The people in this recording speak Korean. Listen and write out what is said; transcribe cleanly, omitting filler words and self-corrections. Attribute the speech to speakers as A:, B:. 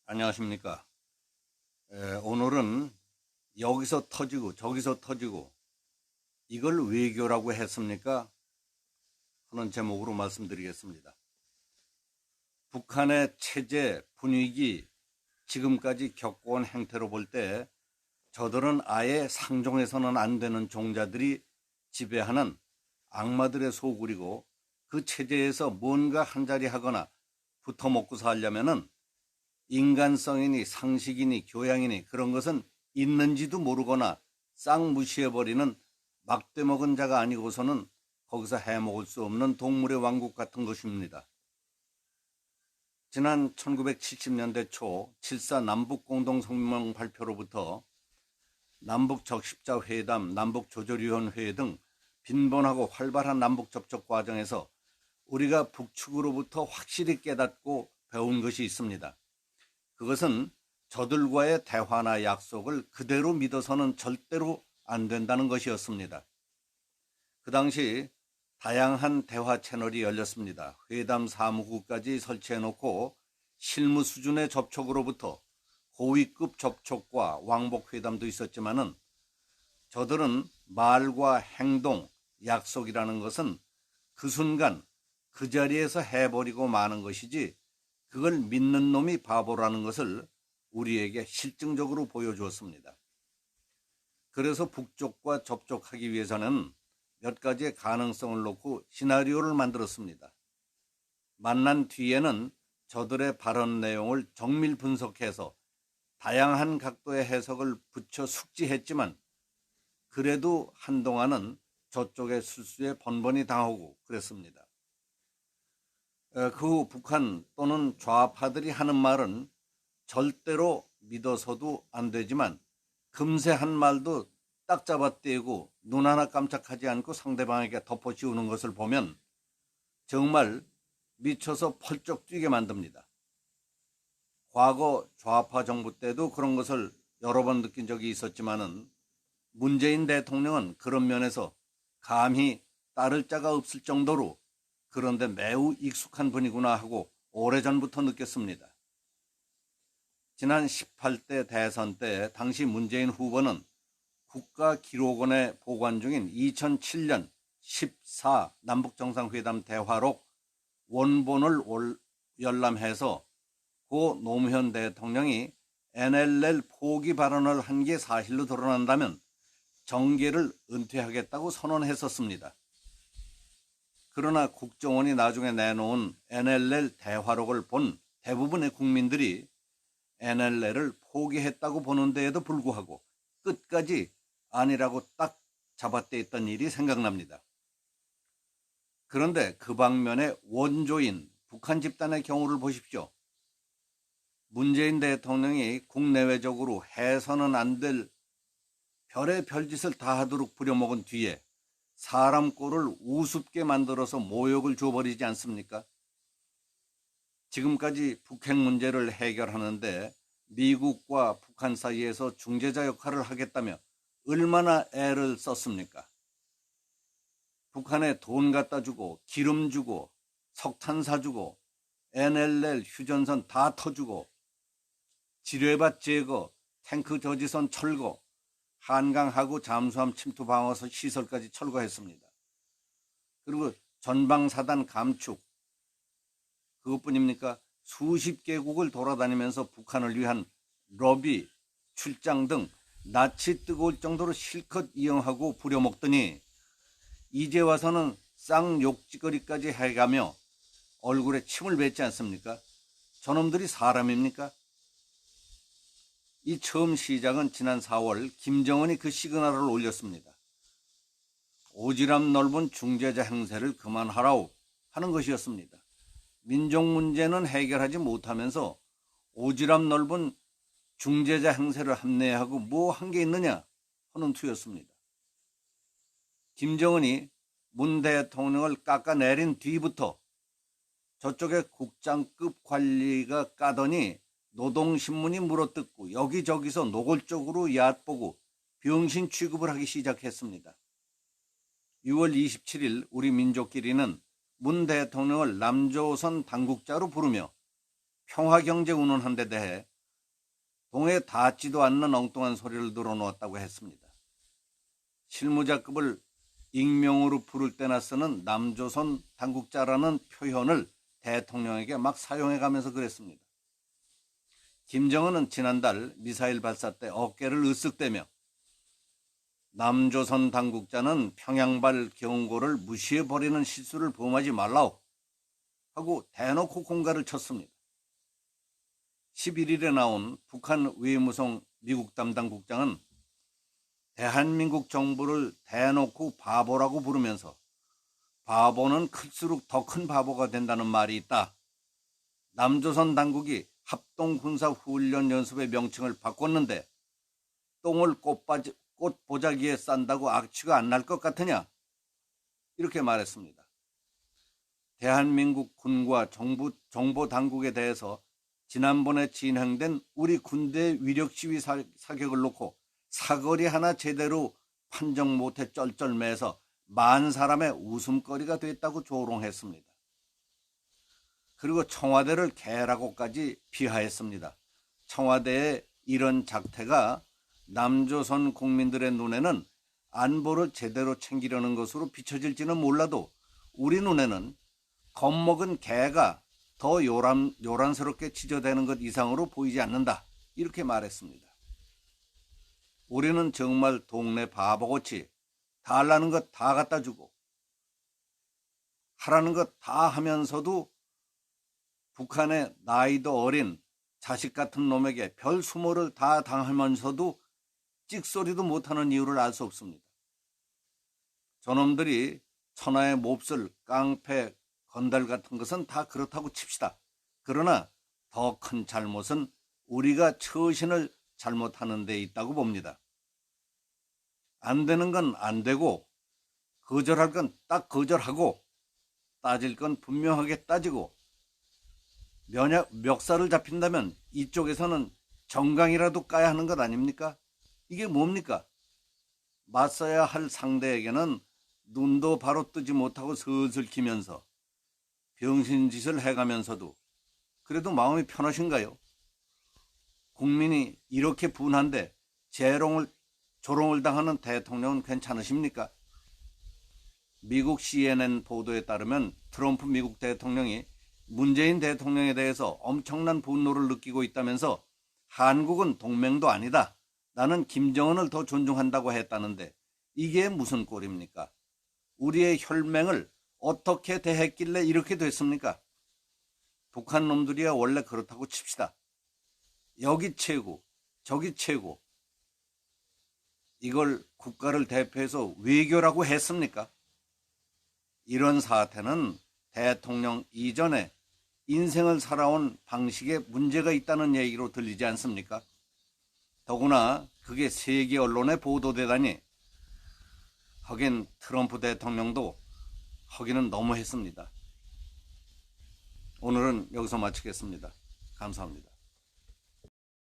A: 안녕하십니까. 오늘은 여기서 터지고 저기서 터지고 이걸 외교라고 했습니까? 하는 제목으로 말씀드리겠습니다. 북한의 체제, 분위기, 지금까지 겪어온 행태로 볼 때 저들은 아예 상종해서는 안 되는 종자들이 지배하는 악마들의 소굴이고, 그 체제에서 뭔가 한자리 하거나 붙어 먹고 살려면은 인간성이니 상식이니 교양이니 그런 것은 있는지도 모르거나 싹 무시해버리는 막대 먹은 자가 아니고서는 거기서 해먹을 수 없는 동물의 왕국 같은 것입니다. 지난 1970년대 초 7.4 남북공동성명 발표로부터 남북적십자 회담, 남북조절위원회 등 빈번하고 활발한 남북 접촉 과정에서 우리가 북측으로부터 확실히 깨닫고 배운 것이 있습니다. 그것은 저들과의 대화나 약속을 그대로 믿어서는 절대로 안 된다는 것이었습니다. 그 당시 다양한 대화 채널이 열렸습니다. 회담 사무국까지 설치해놓고 실무 수준의 접촉으로부터 고위급 접촉과 왕복 회담도 있었지만은, 저들은 말과 행동, 약속이라는 것은 그 순간 그 자리에서 해버리고 마는 것이지, 그걸 믿는 놈이 바보라는 것을 우리에게 실증적으로 보여주었습니다. 그래서 북쪽과 접촉하기 위해서는 몇 가지의 가능성을 놓고 시나리오를 만들었습니다. 만난 뒤에는 저들의 발언 내용을 정밀 분석해서 다양한 각도의 해석을 붙여 숙지했지만, 그래도 한동안은 저쪽의 술수에 번번이 당하고 그랬습니다. 그 후 북한 또는 좌파들이 하는 말은 절대로 믿어서도 안 되지만, 금세 한 말도 딱 잡아떼고 눈 하나 깜짝하지 않고 상대방에게 덮어씌우는 것을 보면 정말 미쳐서 펄쩍 뛰게 만듭니다. 과거 좌파 정부 때도 그런 것을 여러 번 느낀 적이 있었지만은, 문재인 대통령은 그런 면에서 감히 따를 자가 없을 정도로 그런데 매우 익숙한 분이구나 하고 오래전부터 느꼈습니다. 지난 18대 대선 때 당시 문재인 후보는 국가기록원에 보관 중인 2007년 14 남북정상회담 대화록 원본을 열람해서 고 노무현 대통령이 NLL 포기 발언을 한 게 사실로 드러난다면 정계를 은퇴하겠다고 선언했었습니다. 그러나 국정원이 나중에 내놓은 NLL 대화록을 본 대부분의 국민들이 NLL을 포기했다고 보는 데에도 불구하고 끝까지 아니라고 딱 잡아떼었던 일이 생각납니다. 그런데 그 방면의 원조인 북한 집단의 경우를 보십시오. 문재인 대통령이 국내외적으로 해서는 안 될 별의 별짓을 다 하도록 부려먹은 뒤에 사람 꼴을 우습게 만들어서 모욕을 줘버리지 않습니까? 지금까지 북핵 문제를 해결하는데 미국과 북한 사이에서 중재자 역할을 하겠다며 얼마나 애를 썼습니까? 북한에 돈 갖다 주고 기름 주고 석탄 사주고 NLL 휴전선 다 터주고 지뢰밭 제거, 탱크 저지선 철거, 한강하구 잠수함 침투 방어서 시설까지 철거했습니다. 그리고 전방사단 감축, 그것뿐입니까? 수십 개국을 돌아다니면서 북한을 위한 러비, 출장 등 낯이 뜨거울 정도로 실컷 이용하고 부려먹더니 이제 와서는 쌍욕지거리까지 해가며 얼굴에 침을 뱉지 않습니까? 저놈들이 사람입니까? 이 처음 시작은 지난 4월 김정은이 그 시그널을 올렸습니다. 오지랖 넓은 중재자 행세를 그만하라오 하는 것이었습니다. 민족 문제는 해결하지 못하면서 오지랖 넓은 중재자 행세를 합리화하고 뭐 한 게 있느냐 하는 투였습니다. 김정은이 문 대통령을 깎아내린 뒤부터 저쪽에 국장급 관리가 까더니 노동신문이 물어뜯고 여기저기서 노골적으로 얕보고 병신 취급을 하기 시작했습니다. 6월 27일 우리 민족끼리는 문 대통령을 남조선 당국자로 부르며 평화경제 운운한 데 대해 동에 닿지도 않는 엉뚱한 소리를 늘어놓았다고 했습니다. 실무자급을 익명으로 부를 때나 쓰는 남조선 당국자라는 표현을 대통령에게 막 사용해가면서 그랬습니다. 김정은은 지난달 미사일 발사 때 어깨를 으쓱대며 남조선 당국자는 평양발 경고를 무시해버리는 실수를 범하지 말라오 하고 대놓고 공갈을 쳤습니다. 11일에 나온 북한 외무성 미국 담당 국장은 대한민국 정부를 대놓고 바보라고 부르면서 바보는 클수록 더 큰 바보가 된다는 말이 있다. 남조선 당국이 합동군사훈련 연습의 명칭을 바꿨는데 똥을 꽃보자기에 싼다고 악취가 안 날 것 같으냐? 이렇게 말했습니다. 대한민국 군과 정보 당국에 대해서 지난번에 진행된 우리 군대 위력 시위 사격을 놓고 사거리 하나 제대로 판정 못해 쩔쩔매서 만 사람의 웃음거리가 됐다고 조롱했습니다. 그리고 청와대를 개라고까지 비하했습니다. 청와대의 이런 작태가 남조선 국민들의 눈에는 안보를 제대로 챙기려는 것으로 비춰질지는 몰라도 우리 눈에는 겁먹은 개가 더 요란스럽게 지저대는 것 이상으로 보이지 않는다. 이렇게 말했습니다. 우리는 정말 동네 바보같이 달라는 것 다 갖다 주고 하라는 것 다 하면서도 북한의 나이도 어린 자식 같은 놈에게 별 수모를 다 당하면서도 찍소리도 못하는 이유를 알 수 없습니다. 저놈들이 천하의 몹쓸 깡패 건달 같은 것은 다 그렇다고 칩시다. 그러나 더 큰 잘못은 우리가 처신을 잘못하는 데 있다고 봅니다. 안 되는 건 안 되고 거절할 건 딱 거절하고 따질 건 분명하게 따지고 멱살을 잡힌다면 이쪽에서는 정강이라도 까야 하는 것 아닙니까? 이게 뭡니까? 맞서야 할 상대에게는 눈도 바로 뜨지 못하고 슬슬 기면서 병신짓을 해가면서도 그래도 마음이 편하신가요? 국민이 이렇게 분한데 조롱을 당하는 대통령은 괜찮으십니까? 미국 CNN 보도에 따르면 트럼프 미국 대통령이 문재인 대통령에 대해서 엄청난 분노를 느끼고 있다면서 한국은 동맹도 아니다. 나는 김정은을 더 존중한다고 했다는데 이게 무슨 꼴입니까? 우리의 혈맹을 어떻게 대했길래 이렇게 됐습니까? 북한 놈들이야 원래 그렇다고 칩시다. 여기 최고, 저기 최고. 이걸 국가를 대표해서 외교라고 했습니까? 이런 사태는 대통령 이전에 인생을 살아온 방식에 문제가 있다는 얘기로 들리지 않습니까? 더구나 그게 세계 언론에 보도되다니 하긴 트럼프 대통령도 하기는 너무했습니다. 오늘은 여기서 마치겠습니다. 감사합니다.